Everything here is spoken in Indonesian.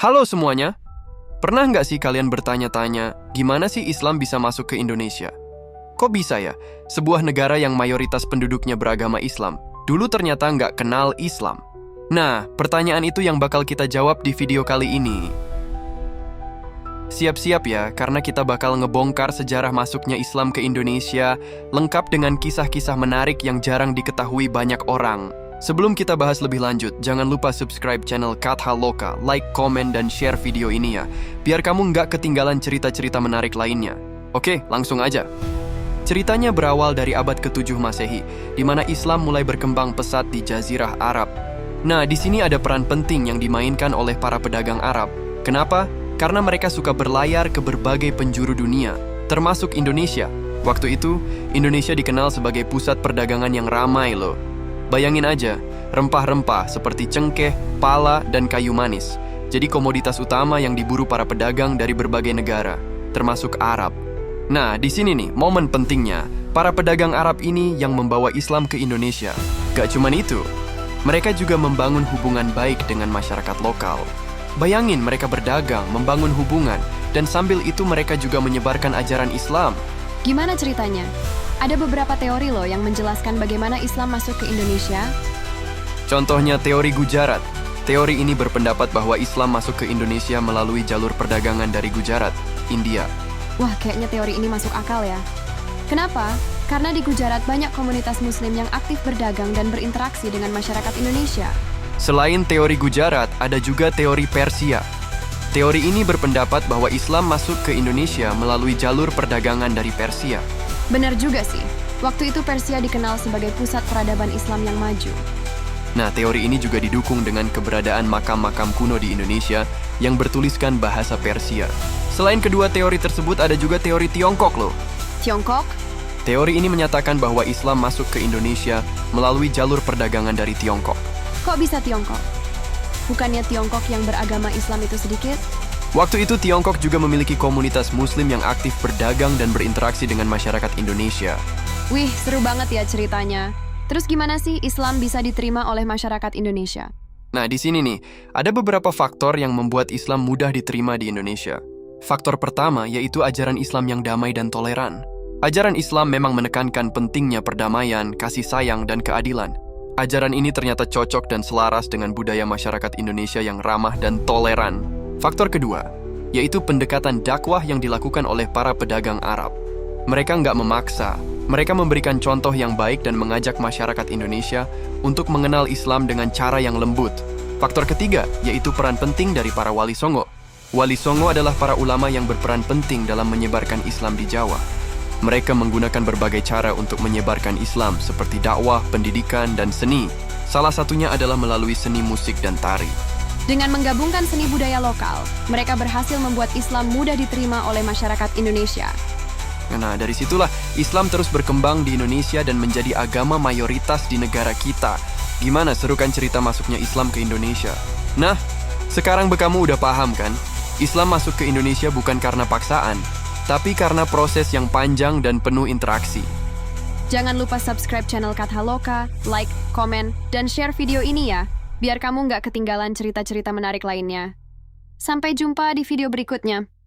Halo semuanya, pernah nggak sih kalian bertanya-tanya, gimana sih Islam bisa masuk ke Indonesia? Kok bisa ya, sebuah negara yang mayoritas penduduknya beragama Islam, dulu ternyata nggak kenal Islam? Nah, pertanyaan itu yang bakal kita jawab di video kali ini. Siap-siap ya, karena kita bakal ngebongkar sejarah masuknya Islam ke Indonesia, lengkap dengan kisah-kisah menarik yang jarang diketahui banyak orang. Sebelum kita bahas lebih lanjut, jangan lupa subscribe channel Katha Loka, like, komen, dan share video ini ya, biar kamu nggak ketinggalan cerita-cerita menarik lainnya. Oke, langsung aja. Ceritanya berawal dari abad ke-7 Masehi, di mana Islam mulai berkembang pesat di Jazirah Arab. Nah, di sini ada peran penting yang dimainkan oleh para pedagang Arab. Kenapa? Karena mereka suka berlayar ke berbagai penjuru dunia, termasuk Indonesia. Waktu itu, Indonesia dikenal sebagai pusat perdagangan yang ramai loh. Bayangin aja, rempah-rempah seperti cengkeh, pala, dan kayu manis jadi komoditas utama yang diburu para pedagang dari berbagai negara, termasuk Arab. Nah, di sini nih momen pentingnya, para pedagang Arab ini yang membawa Islam ke Indonesia. Gak cuman itu, mereka juga membangun hubungan baik dengan masyarakat lokal. Bayangin mereka berdagang, membangun hubungan, dan sambil itu mereka juga menyebarkan ajaran Islam. Gimana ceritanya? Ada beberapa teori loh yang menjelaskan bagaimana Islam masuk ke Indonesia. Contohnya teori Gujarat. Teori ini berpendapat bahwa Islam masuk ke Indonesia melalui jalur perdagangan dari Gujarat, India. Wah, kayaknya teori ini masuk akal ya. Kenapa? Karena di Gujarat banyak komunitas Muslim yang aktif berdagang dan berinteraksi dengan masyarakat Indonesia. Selain teori Gujarat, ada juga teori Persia. Teori ini berpendapat bahwa Islam masuk ke Indonesia melalui jalur perdagangan dari Persia. Benar juga sih. Waktu itu Persia dikenal sebagai pusat peradaban Islam yang maju. Nah, teori ini juga didukung dengan keberadaan makam-makam kuno di Indonesia yang bertuliskan bahasa Persia. Selain kedua teori tersebut, ada juga teori Tiongkok loh. Tiongkok? Teori ini menyatakan bahwa Islam masuk ke Indonesia melalui jalur perdagangan dari Tiongkok. Kok bisa Tiongkok? Bukannya Tiongkok yang beragama Islam itu sedikit? Waktu itu Tiongkok juga memiliki komunitas Muslim yang aktif berdagang dan berinteraksi dengan masyarakat Indonesia. Wih, seru banget ya ceritanya. Terus gimana sih Islam bisa diterima oleh masyarakat Indonesia? Nah, di sini nih, ada beberapa faktor yang membuat Islam mudah diterima di Indonesia. Faktor pertama yaitu ajaran Islam yang damai dan toleran. Ajaran Islam memang menekankan pentingnya perdamaian, kasih sayang, dan keadilan. Ajaran ini ternyata cocok dan selaras dengan budaya masyarakat Indonesia yang ramah dan toleran. Faktor kedua, yaitu pendekatan dakwah yang dilakukan oleh para pedagang Arab. Mereka nggak memaksa, mereka memberikan contoh yang baik dan mengajak masyarakat Indonesia untuk mengenal Islam dengan cara yang lembut. Faktor ketiga, yaitu peran penting dari para wali songo. Wali songo adalah para ulama yang berperan penting dalam menyebarkan Islam di Jawa. Mereka menggunakan berbagai cara untuk menyebarkan Islam seperti dakwah, pendidikan, dan seni. Salah satunya adalah melalui seni musik dan tari. Dengan menggabungkan seni budaya lokal, mereka berhasil membuat Islam mudah diterima oleh masyarakat Indonesia. Nah, dari situlah Islam terus berkembang di Indonesia dan menjadi agama mayoritas di negara kita. Gimana seru kan cerita masuknya Islam ke Indonesia? Nah, sekarang kamu udah paham kan? Islam masuk ke Indonesia bukan karena paksaan, tapi karena proses yang panjang dan penuh interaksi. Jangan lupa subscribe channel Katha Loka, like, komen, dan share video ini ya, biar kamu nggak ketinggalan cerita-cerita menarik lainnya. Sampai jumpa di video berikutnya.